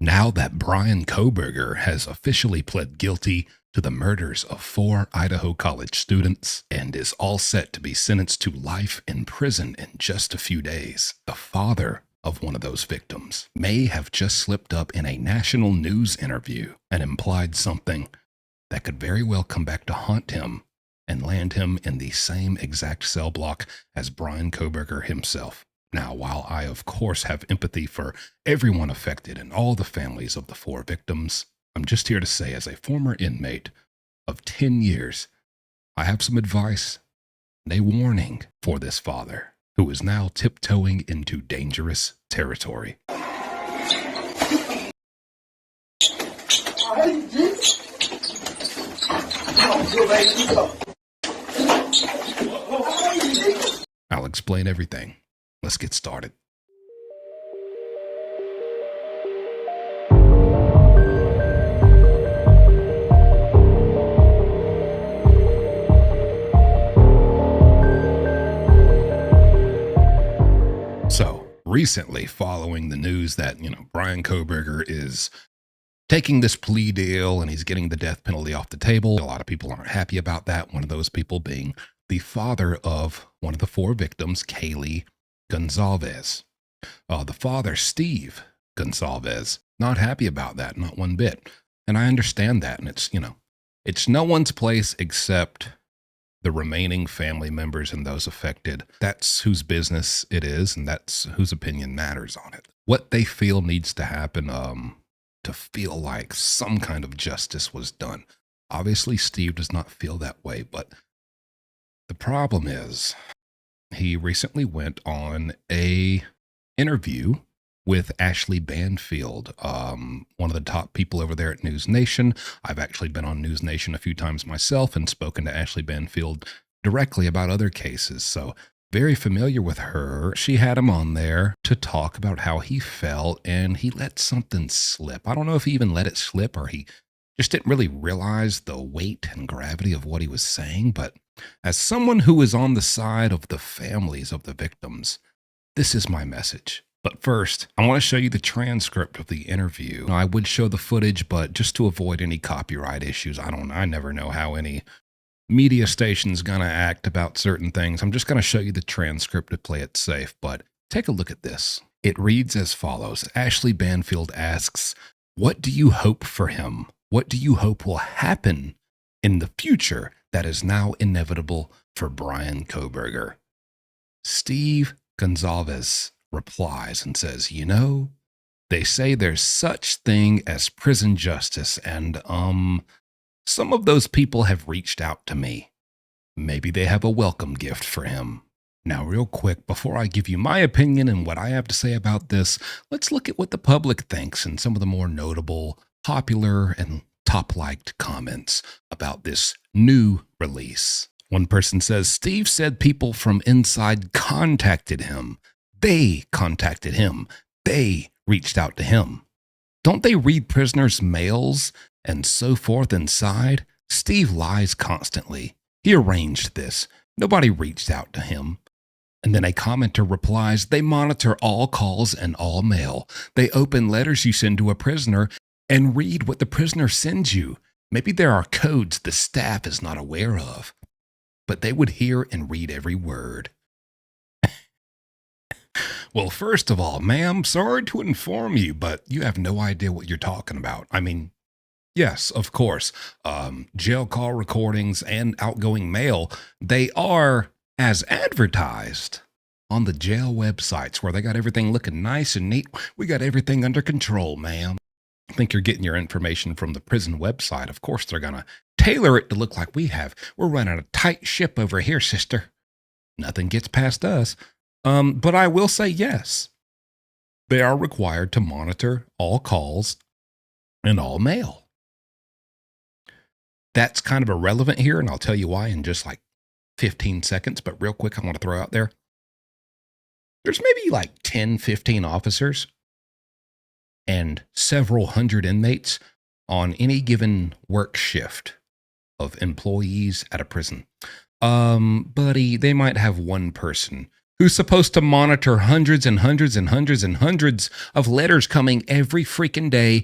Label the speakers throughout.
Speaker 1: Now that Bryan Kohberger has officially pled guilty to the murders of 4 Idaho college students and is all set to be sentenced to life in prison in just a few days, the father of one of those victims may have just slipped up in a national news interview and implied something that could very well come back to haunt him and land him in the same exact cell block as Bryan Kohberger himself. Now, while I, of course, have empathy for everyone affected and all the families of the 4 victims, I'm just here to say, as a former inmate of 10 years, I have some advice and a warning for this father who is now tiptoeing into dangerous territory. I'll explain everything. Let's get started. So, recently, following the news that, Bryan Kohberger is taking this plea deal and he's getting the death penalty off the table, a lot of people aren't happy about that. One of those people being the father of one of the 4 victims, Kaylee Gonzalez. The father, Steve Gonzalez, not happy about that, not one bit. And I understand that. And it's no one's place except the remaining family members and those affected. That's whose business it is, and that's whose opinion matters on it. What they feel needs to happen to feel like some kind of justice was done. Obviously, Steve does not feel that way, but the problem is he recently went on a interview with Ashley Banfield, one of the top people over there at NewsNation. I've actually been on NewsNation a few times myself and spoken to Ashley Banfield directly about other cases, so very familiar with her. She had him on there to talk about how he felt, and he let something slip. I don't know if he even let it slip or he just didn't really realize the weight and gravity of what he was saying, but as someone who is on the side of the families of the victims, this is my message. But first, I want to show you the transcript of the interview. I would show the footage, but just to avoid any copyright issues, I never know how any media station's gonna act about certain things. I'm just gonna show you the transcript to play it safe, but take a look at this. It reads as follows. Ashley Banfield asks, "What do you hope for him? What do you hope will happen in the future that is now inevitable for Bryan Kohberger?" Steve Gonzalez replies and says, they say there's such thing as prison justice, and some of those people have reached out to me. Maybe they have a welcome gift for him. Now, real quick, before I give you my opinion and what I have to say about this, let's look at what the public thinks and some of the more notable, popular, and top-liked comments about this new release. One person says, Steve said people from inside contacted him. They contacted him. They reached out to him. Don't they read prisoners' mails and so forth inside? Steve lies constantly. He arranged this. Nobody reached out to him. And then a commenter replies, they monitor all calls and all mail. They open letters you send to a prisoner and read what the prisoner sends you. Maybe there are codes the staff is not aware of, but they would hear and read every word. Well, first of all, ma'am, sorry to inform you, but you have no idea what you're talking about. I mean, yes, of course, jail call recordings and outgoing mail, they are as advertised on the jail websites where they got everything looking nice and neat. We got everything under control, ma'am. I think you're getting your information from the prison website. Of course, they're going to tailor it to look like we have. We're running a tight ship over here, sister. Nothing gets past us. But I will say yes, they are required to monitor all calls and all mail. That's kind of irrelevant here, and I'll tell you why in just like 15 seconds. But real quick, I want to throw out there, there's maybe like 10, 15 officers and several hundred inmates on any given work shift of employees at a prison. Buddy, they might have one person who's supposed to monitor hundreds and hundreds and hundreds and hundreds of letters coming every freaking day.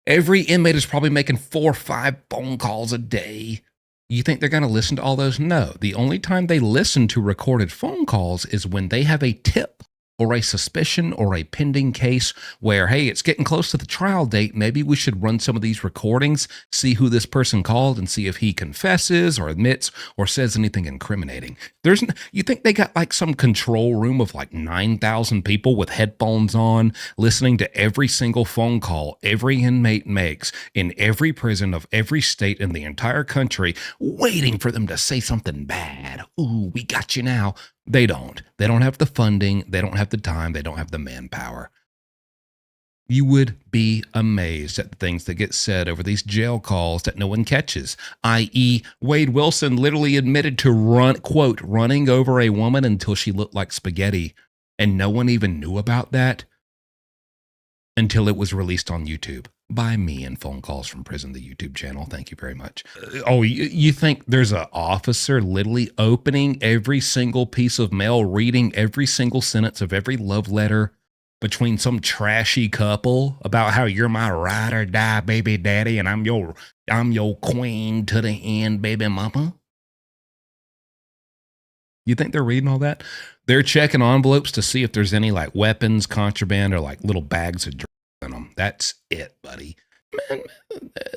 Speaker 1: Every inmate is probably making 4 or 5 phone calls a day. You think they're going to listen to all those? No. The only time they listen to recorded phone calls is when they have a tip or a suspicion or a pending case where, hey, it's getting close to the trial date. Maybe we should run some of these recordings, see who this person called, and see if he confesses or admits or says anything incriminating. You think they got like some control room of like 9,000 people with headphones on, listening to every single phone call every inmate makes in every prison of every state in the entire country, waiting for them to say something bad? Ooh, we got you now. They don't. They don't have the funding. They don't have the time. They don't have the manpower. You would be amazed at the things that get said over these jail calls that no one catches, i.e. Wade Wilson literally admitted to running over a woman until she looked like spaghetti, and no one even knew about that until it was released on YouTube by me in Phone Calls from Prison, the YouTube channel. Thank you very much. You think there's an officer literally opening every single piece of mail, reading every single sentence of every love letter between some trashy couple about how you're my ride or die baby daddy and I'm your queen to the end baby mama? You think they're reading all that? They're checking envelopes to see if there's any like weapons, contraband, or like little bags of drugs in them. That's it, buddy. Man,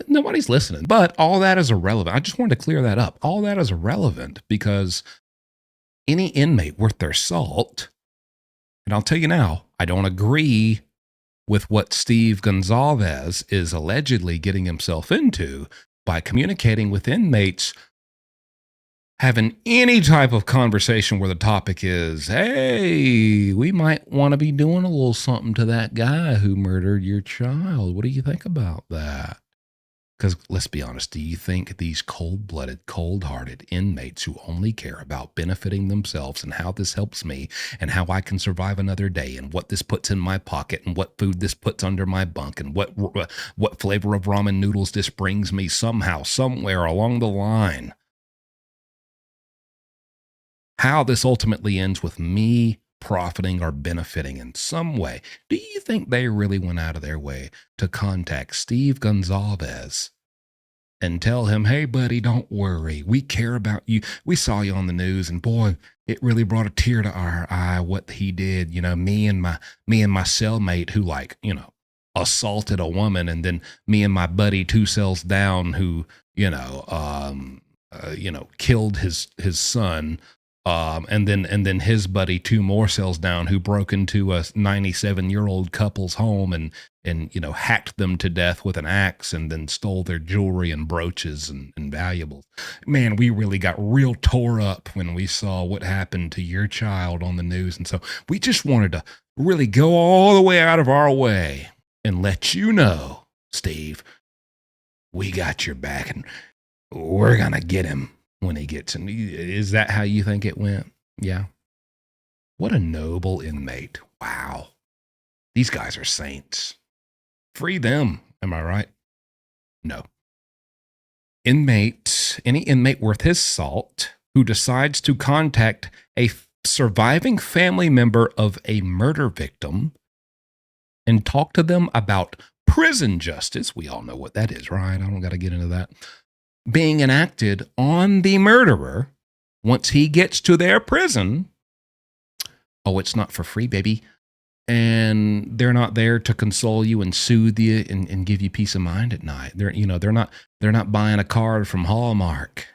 Speaker 1: nobody's listening. But all that is irrelevant. I just wanted to clear that up. All that is irrelevant because any inmate worth their salt, and I'll tell you now, I don't agree with what Steve Gonzalez is allegedly getting himself into by communicating with inmates, having any type of conversation where the topic is, hey, we might want to be doing a little something to that guy who murdered your child. What do you think about that? Because let's be honest, do you think these cold-blooded, cold-hearted inmates who only care about benefiting themselves and how this helps me and how I can survive another day and what this puts in my pocket and what food this puts under my bunk and what flavor of ramen noodles this brings me somehow, somewhere along the line, how this ultimately ends with me profiting or benefiting in some way? Do you think they really went out of their way to contact Steve Gonzalez and tell him, hey, buddy, don't worry. We care about you. We saw you on the news, and boy, it really brought a tear to our eye what he did. You know, me and my cellmate who assaulted a woman, and then me and my buddy 2 cells down who, killed his son. And then his buddy 2 more cells down who broke into a 97-year-old couple's home and hacked them to death with an axe and then stole their jewelry and brooches and valuables. Man, we really got real tore up when we saw what happened to your child on the news. And so we just wanted to really go all the way out of our way and let you know, Steve, we got your back and we're going to get him when he gets in. Is that how you think it went? Yeah. What a noble inmate. Wow. These guys are saints. Free them. Am I right? No. Any inmate worth his salt who decides to contact a surviving family member of a murder victim and talk to them about prison justice. We all know what that is, right? I don't got to get into that. Being enacted on the murderer once he gets to their prison. Oh, it's not for free, baby. And they're not there to console you and soothe you and give you peace of mind at night. They're not buying a card from Hallmark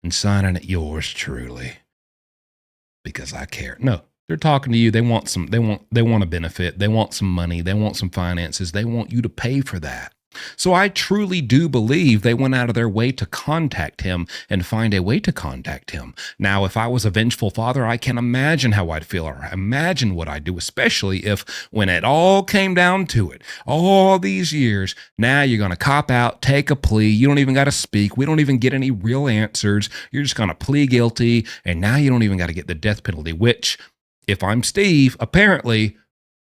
Speaker 1: and signing it yours truly because I care. No, they're talking to you. They want a benefit. They want some money. They want some finances. They want you to pay for that. So I truly do believe they went out of their way to contact him and find a way to contact him. Now, if I was a vengeful father, I can imagine how I'd feel or imagine what I'd do, especially if when it all came down to it, all these years, now you're going to cop out, take a plea. You don't even got to speak. We don't even get any real answers. You're just going to plead guilty. And now you don't even got to get the death penalty, which if I'm Steve, apparently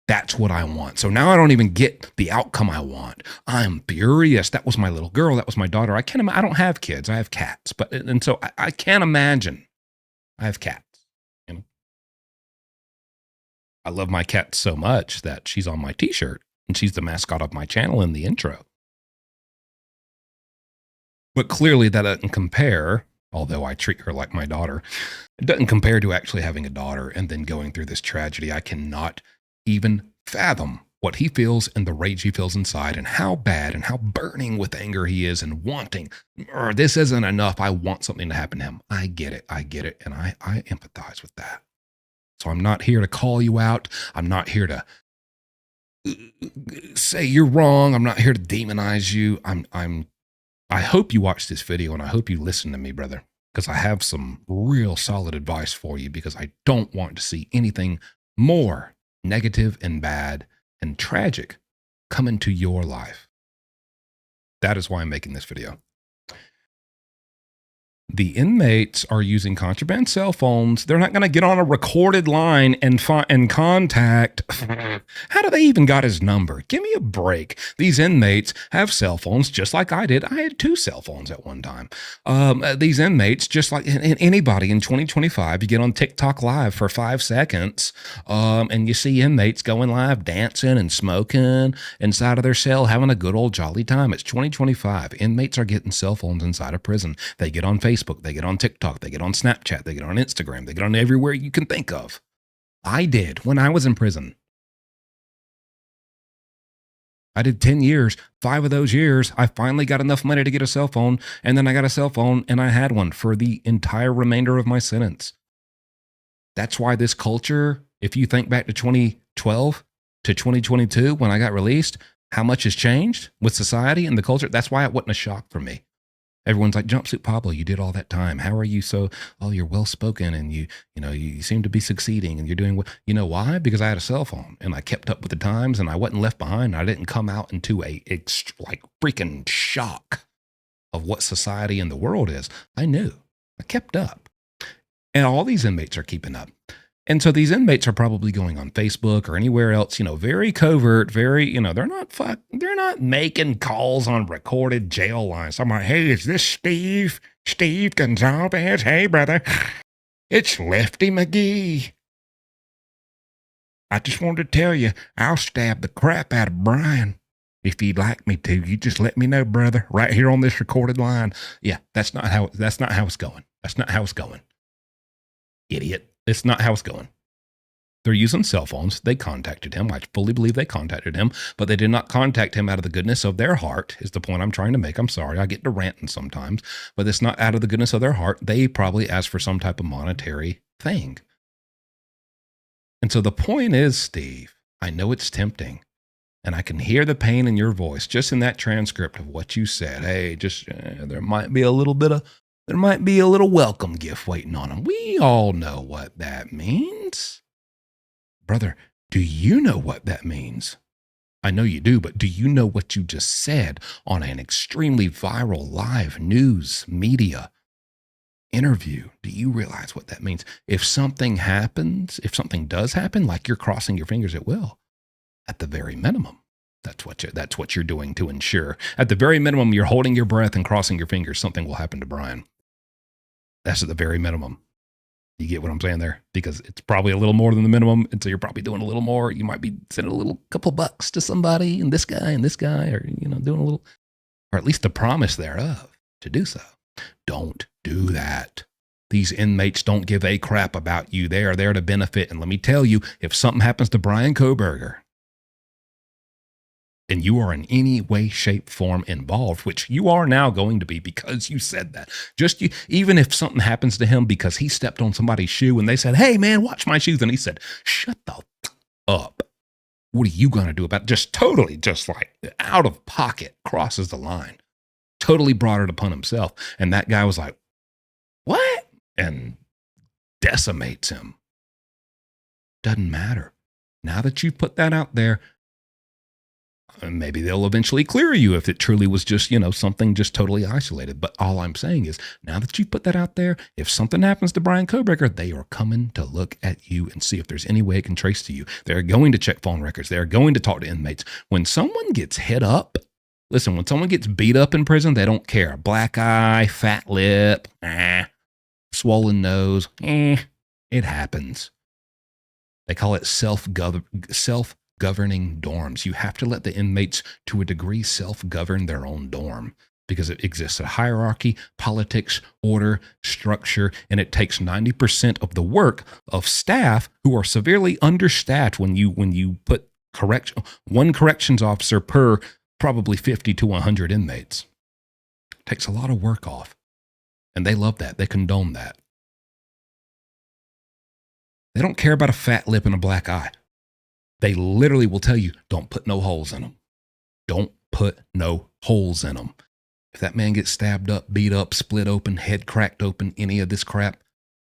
Speaker 1: that's what I want. So now I don't even get the outcome I want. I'm furious. That was my little girl. That was my daughter. I don't have kids. I have cats. And so I can't imagine. I have cats. I love my cat so much that she's on my t-shirt and she's the mascot of my channel in the intro. But clearly that doesn't compare, although I treat her like my daughter, it doesn't compare to actually having a daughter and then going through this tragedy. I cannot even fathom what he feels and the rage he feels inside and how bad and how burning with anger he is and wanting, this isn't enough. I want something to happen to him. I get it. And I empathize with that. So I'm not here to call you out. I'm not here to say you're wrong. I'm not here to demonize you. I hope you watch this video and I hope you listen to me, brother, because I have some real solid advice for you, because I don't want to see anything more negative and bad and tragic come into your life. That is why I'm making this video. The inmates are using contraband cell phones. They're not going to get on a recorded line and contact. How do they even got his number? Give me a break. These inmates have cell phones just like I did. I had 2 cell phones at one time. These inmates, just like anybody in 2025, you get on TikTok live for 5 seconds and you see inmates going live, dancing and smoking inside of their cell, having a good old jolly time. It's 2025. Inmates are getting cell phones inside of prison. They get on Facebook. They get on TikTok, they get on Snapchat, they get on Instagram, they get on everywhere you can think of. I did when I was in prison. I did 10 years. 5 of those years, I finally got enough money to get a cell phone, and then I got a cell phone, and I had one for the entire remainder of my sentence. That's why this culture, if you think back to 2012 to 2022 when I got released, how much has changed with society and the culture. That's why it wasn't a shock for me. Everyone's like, Jumpsuit Pablo, you did all that time. How are you so, you're well-spoken and you seem to be succeeding and you're doing what, why? Because I had a cell phone and I kept up with the times and I wasn't left behind. I didn't come out into a freaking shock of what society and the world is. I knew. I kept up. And all these inmates are keeping up. And so these inmates are probably going on Facebook or anywhere else, very covert, very, they're not making calls on recorded jail lines. I'm like, hey, is this Steve Gonzalez? Hey, brother, it's Lefty McGee. I just wanted to tell you, I'll stab the crap out of Bryan. If you'd like me to, you just let me know, brother, right here on this recorded line. Yeah, that's not how it's going. That's not how it's going. Idiot. It's not how it's going. They're using cell phones. They contacted him. I fully believe they contacted him, but they did not contact him out of the goodness of their heart, is the point I'm trying to make. I'm sorry. I get to ranting sometimes, but it's not out of the goodness of their heart. They probably asked for some type of monetary thing. And so the point is, Steve, I know it's tempting, and I can hear the pain in your voice just in that transcript of what you said. Hey, there might be a little welcome gift waiting on them. We all know what that means. Brother, do you know what that means? I know you do, but do you know what you just said on an extremely viral live news media interview? Do you realize what that means? If something does happen, like you're crossing your fingers, it will. At the very minimum. That's what you're doing to ensure. At the very minimum, you're holding your breath and crossing your fingers. Something will happen to Bryan. That's at the very minimum. You get what I'm saying there? Because it's probably a little more than the minimum. And so you're probably doing a little more. You might be sending a couple bucks to somebody and this guy, or, doing a little, or at least the promise thereof to do so. Don't do that. These inmates don't give a crap about you. They are there to benefit. And let me tell you, if something happens to Bryan Kohberger, and you are in any way, shape, form involved, which you are now going to be because you said that. Even if something happens to him because he stepped on somebody's shoe and they said, hey, man, watch my shoes. And he said, shut the up. What are you going to do about it? Just totally, just like out of pocket, crosses the line. Totally brought it upon himself. And that guy was like, what? And decimates him. Doesn't matter. Now that you've put that out there, maybe they'll eventually clear you if it truly was just, something just totally isolated. But all I'm saying is, now that you put that out there, if something happens to Bryan Kohberger, they are coming to look at you and see if there's any way it can trace to you. They're going to check phone records. They're going to talk to inmates. When someone gets hit up, listen, when someone gets beat up in prison, they don't care. Black eye, fat lip, swollen nose, it happens. They call it self-governing dorms. You have to let the inmates, to a degree, self-govern their own dorm because it exists a hierarchy, politics, order, structure, and it takes 90% of the work of staff who are severely understaffed when you put one corrections officer per probably 50 to 100 inmates. It takes a lot of work off. And they love that. They condone that. They don't care about a fat lip and a black eye. They literally will tell you, don't put no holes in them. Don't put no holes in them. If that man gets stabbed up, beat up, split open, head cracked open, any of this crap,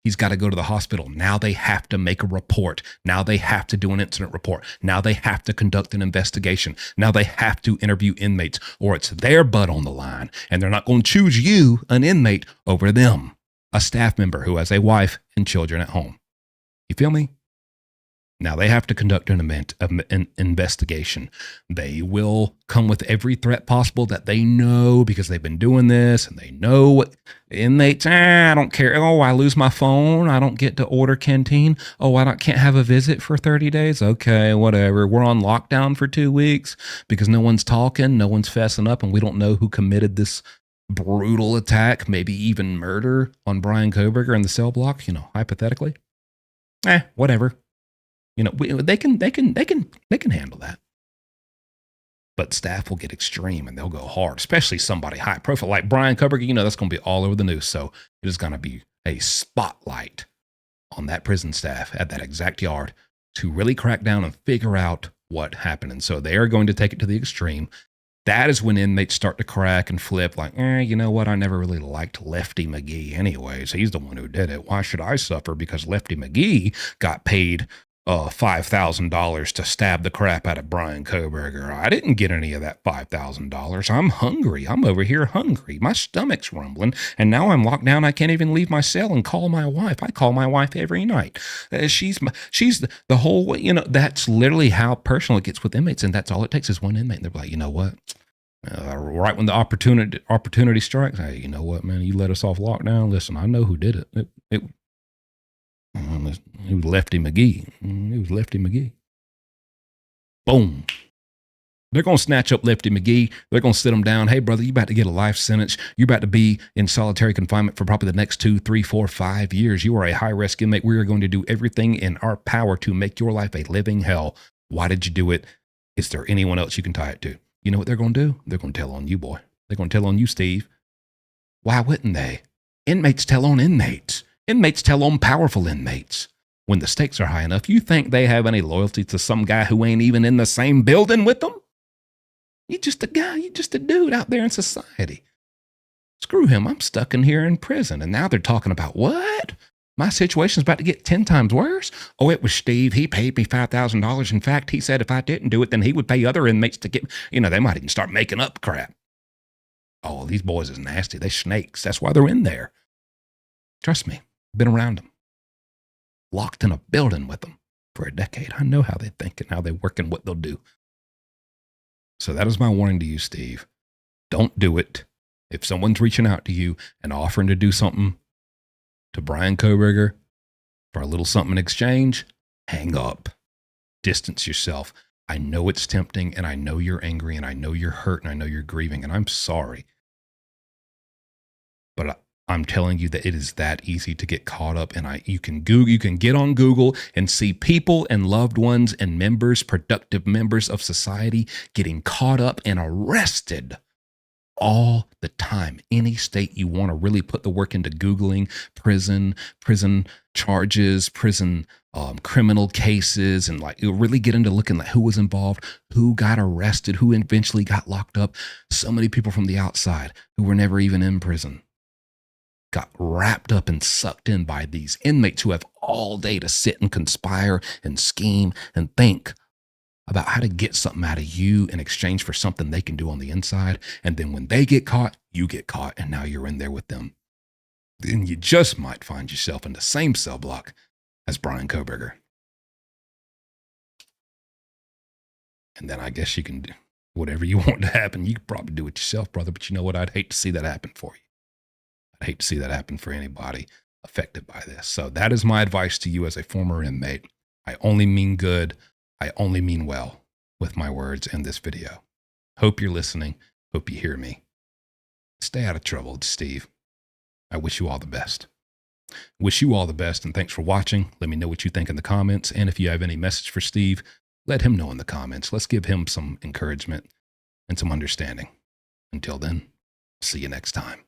Speaker 1: he's got to go to the hospital. Now they have to make a report. Now they have to do an incident report. Now they have to conduct an investigation. Now they have to interview inmates, or it's their butt on the line. And they're not going to choose you, an inmate, over them, a staff member who has a wife and children at home. You feel me? Now they have to conduct an investigation. They will come with every threat possible that they know because they've been doing this and they know what inmates, I don't care. Oh, I lose my phone. I don't get to order canteen. Oh, can't have a visit for 30 days. Okay, whatever. We're on lockdown for 2 weeks because no one's talking, no one's fessing up, and we don't know who committed this brutal attack, maybe even murder on Bryan Kohberger in the cell block, hypothetically. Whatever. They can handle that. But staff will get extreme and they'll go hard, especially somebody high profile like Bryan Kohberger. That's going to be all over the news. So it is going to be a spotlight on that prison staff at that exact yard to really crack down and figure out what happened. And so they are going to take it to the extreme. That is when inmates start to crack and flip like, you know what? I never really liked Lefty McGee anyways. He's the one who did it. Why should I suffer because Lefty McGee got paid $5,000 to stab the crap out of Bryan Kohberger? I didn't get any of that $5,000. I'm hungry. I'm over here hungry. My stomach's rumbling, and now I'm locked down. I can't even leave my cell and call my wife. I call my wife every night. She's the whole way. That's literally how personal it gets with inmates, and that's all it takes is one inmate. And they're like, you know what? Right when the opportunity strikes, hey, you know what, man? You let us off lockdown. Listen, I know who did it. It was Lefty McGee. It was Lefty McGee. Boom. They're going to snatch up Lefty McGee. They're going to sit him down. Hey, brother, you about to get a life sentence. You're about to be in solitary confinement for probably the next 2, 3, 4, 5 years. You are a high-risk inmate. We are going to do everything in our power to make your life a living hell. Why did you do it? Is there anyone else you can tie it to? You know what they're going to do? They're going to tell on you, boy. They're going to tell on you, Steve. Why wouldn't they? Inmates tell on inmates. Inmates tell on powerful inmates. When the stakes are high enough, you think they have any loyalty to some guy who ain't even in the same building with them? You're just a guy. You're just a dude out there in society. Screw him. I'm stuck in here in prison. And now they're talking about what? My situation's about to get 10 times worse. Oh, it was Steve. He paid me $5,000. In fact, he said if I didn't do it, then he would pay other inmates to get, they might even start making up crap. Oh, these boys is nasty. They snakes. That's why they're in there. Trust me. Been around them. Locked in a building with them for a decade. I know how they think and how they work and what they'll do. So that is my warning to you, Steve. Don't do it. If someone's reaching out to you and offering to do something to Bryan Kohberger for a little something in exchange, hang up. Distance yourself. I know it's tempting, and I know you're angry, and I know you're hurt, and I know you're grieving, and I'm sorry. But I'm telling you that it is that easy to get caught up, and you can get on Google and see people and loved ones and members, productive members of society getting caught up and arrested all the time. Any state you want to really put the work into Googling prison charges, prison criminal cases, and really get into looking at who was involved, who got arrested, who eventually got locked up. So many people from the outside who were never even in prison got wrapped up and sucked in by these inmates who have all day to sit and conspire and scheme and think about how to get something out of you in exchange for something they can do on the inside. And then when they get caught, you get caught, and now you're in there with them. Then you just might find yourself in the same cell block as Bryan Kohberger. And then I guess you can do whatever you want to happen. You could probably do it yourself, brother, but you know what? I'd hate to see that happen for you. I'd hate to see that happen for anybody affected by this. So that is my advice to you as a former inmate. I only mean good. I only mean well with my words in this video. Hope you're listening. Hope you hear me. Stay out of trouble, Steve. I wish you all the best. Wish you all the best, and thanks for watching. Let me know what you think in the comments, and if you have any message for Steve, let him know in the comments. Let's give him some encouragement and some understanding. Until then, see you next time.